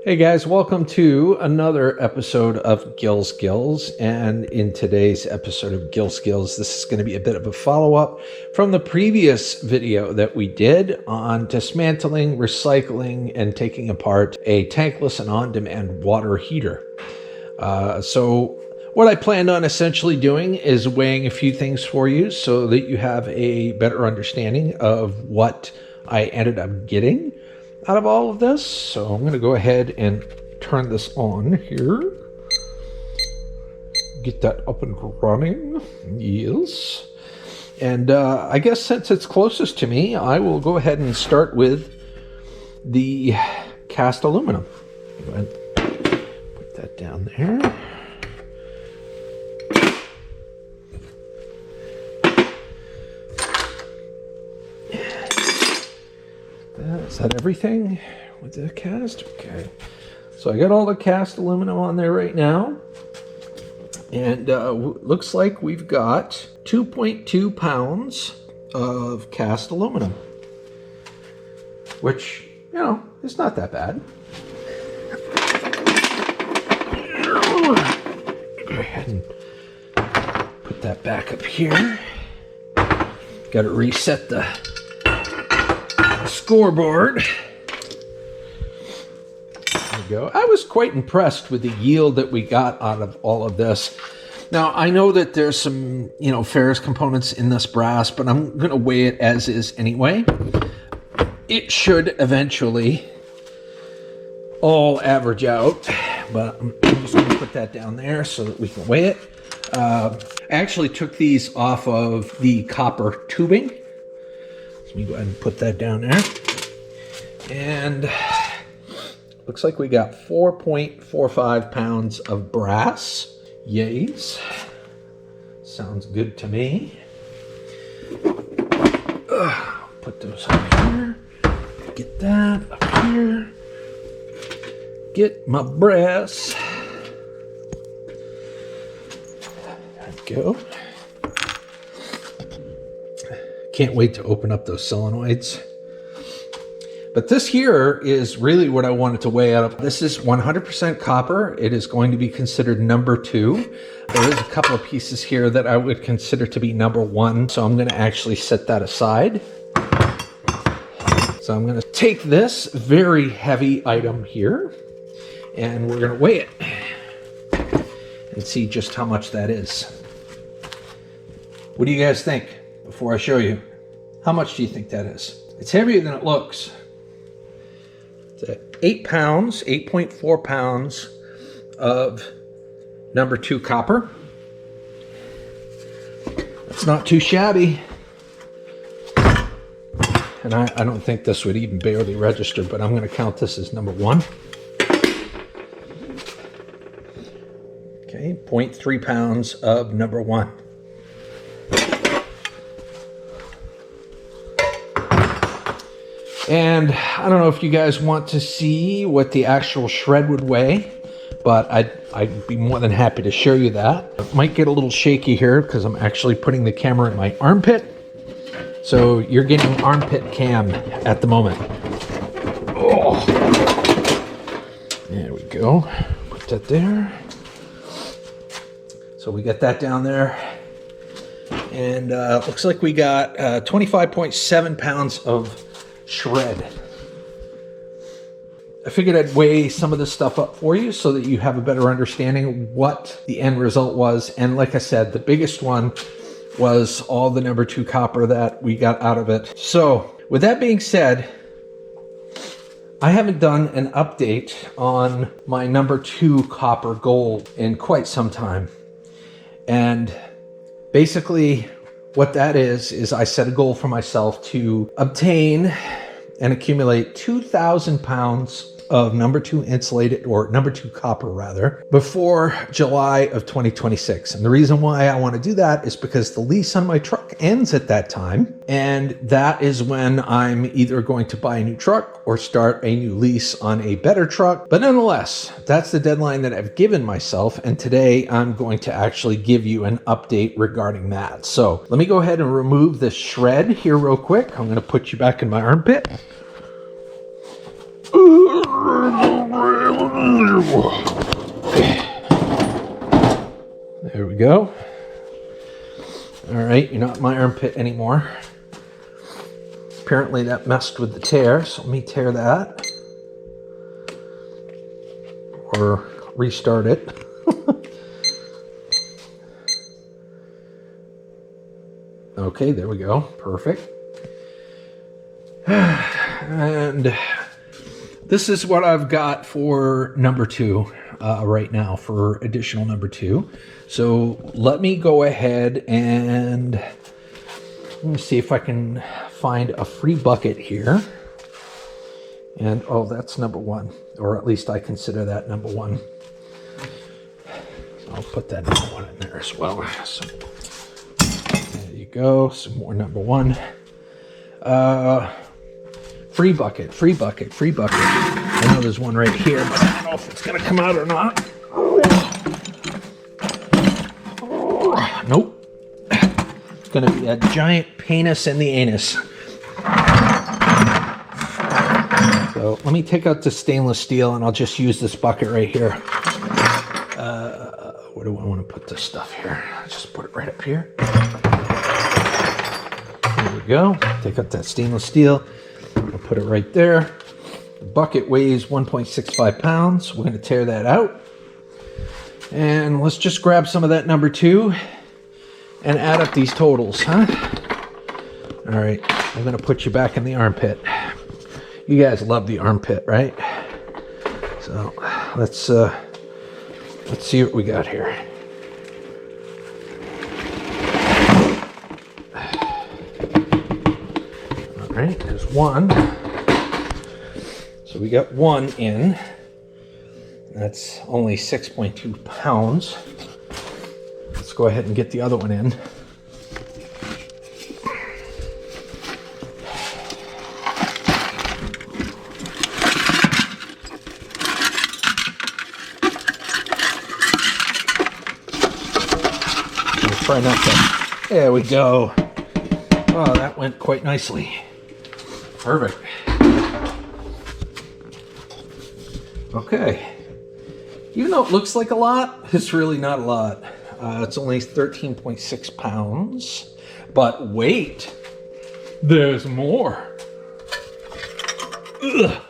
Hey guys, welcome to another episode of Gil Skillz. And in today's episode of Gil Skillz, this is going to be a bit of a follow-up from the previous video that we did on dismantling, recycling, and taking apart a tankless and on-demand water heater. So what I planned on essentially doing is weighing a few things for you so that you have a better understanding of what I ended up getting out of all of this. So I'm going to go ahead and turn this on here. Get that up and running. Yes. And I guess since it's closest to me, I will go ahead and start with the cast aluminum. Go ahead and put that down there. Is that everything with the cast? Okay. So I got all the cast aluminum on there right now. And looks like we've got 2.2 pounds of cast aluminum. Which, you know, is not that bad. Go ahead and put that back up here. Got to reset the scoreboard. There we go. I was quite impressed with the yield that we got out of all of this. Now, I know that there's some, ferrous components in this brass, but I'm going to weigh it as is anyway. It should eventually all average out, but I'm just going to put that down there so that we can weigh it. I actually took these off of the copper tubing. Let me go ahead and put that down there. And looks like we got 4.45 pounds of brass. Yays. Sounds good to me. Put those up here. Get that up here. Get my brass. There we go. Can't wait to open up those solenoids. But this here is really what I wanted to weigh out of. This is 100% copper. It is going to be considered number 2. There is a couple of pieces here that I would consider to be number 1. So I'm going to actually set that aside. So I'm going to take this very heavy item here and we're going to weigh it and see just how much that is. What do you guys think before I show you? How much do you think that is? It's heavier than it looks. It's 8 pounds, 8.4 pounds of number 2 copper. That's not too shabby. And I don't think this would even barely register, but I'm going to count this as number 1. Okay, 0.3 pounds of number 1. And I don't know if you guys want to see what the actual shred would weigh, but I'd be more than happy to show you that. It might get a little shaky here because I'm actually putting the camera in my armpit. So you're getting armpit cam at the moment. Oh, there we go. Put that there. So we got that down there. And looks like we got 25.7 pounds of shred. I figured I'd weigh some of this stuff up for you so that you have a better understanding of what the end result was. And like I said, the biggest one was all the number 2 copper that we got out of it. So with that being said, I haven't done an update on my number 2 copper gold in quite some time. And basically what that is I set a goal for myself to obtain and accumulate 2,000 pounds of number 2 insulated, or number 2 copper rather, before July of 2026. And the reason why I want to do that is because the lease on my truck ends at that time. And that is when I'm either going to buy a new truck or start a new lease on a better truck. But nonetheless, that's the deadline that I've given myself. And today I'm going to actually give you an update regarding that. So let me go ahead and remove this shred here real quick. I'm going to put you back in my armpit. There we go. All right, you're not in my armpit anymore. Apparently that messed with the tear, so let me tear that. Or restart it. Okay, there we go. Perfect. And this is what I've got for number 2 right now, for additional number 2. So let me go ahead and let me see if I can find a free bucket here. And oh, that's number 1, or at least I consider that number 1. So I'll put that number 1 in there as well. So there you go, some more number 1. Free bucket, free bucket, free bucket. I know there's one right here, but I don't know if it's gonna come out or not. Nope. It's gonna be a giant penis in the anus. So let me take out the stainless steel and I'll just use this bucket right here. Where do I want to put this stuff here? Just put it right up here. There we go. Take out that stainless steel. I'll put it right there. The bucket weighs 1.65 pounds. We're going to tear that out. And let's just grab some of that number 2 and add up these totals, huh? All right, I'm going to put you back in the armpit. You guys love the armpit, right? So let's see what we got here. All right, there's 1. So we got 1 in. That's only 6.2 pounds. Let's go ahead and get the other one in. Try not to. There we go. Oh, that went quite nicely. Perfect. Okay. Even though it looks like a lot, it's really not a lot. It's only 13.6 pounds. But wait, there's more. Ugh.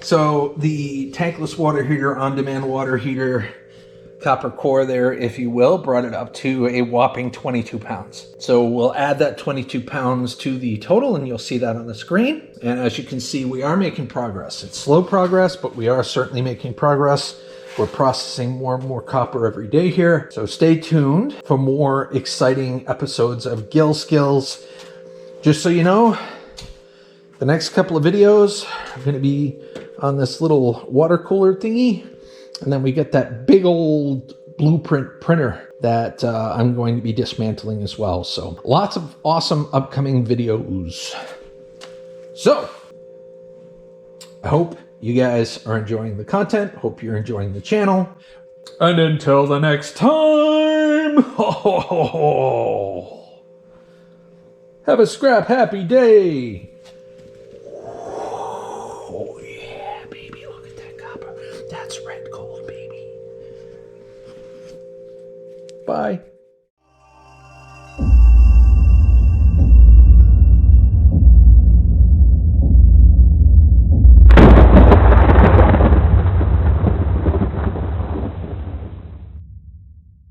So the tankless water heater, on-demand water heater, copper core there, if you will, brought it up to a whopping 22 pounds. So we'll add that 22 pounds to the total and you'll see that on the screen. And as you can see, we are making progress. It's slow progress, but we are certainly making progress. We're processing more and more copper every day here. So stay tuned for more exciting episodes of Gil Skillz. Just so you know, the next couple of videos are going to be on this little water cooler thingy. And then we get that big old blueprint printer that I'm going to be dismantling as well. So lots of awesome upcoming videos. So I hope you guys are enjoying the content. Hope you're enjoying the channel. And until the next time, have a scrap happy day. That's red gold, baby. Bye.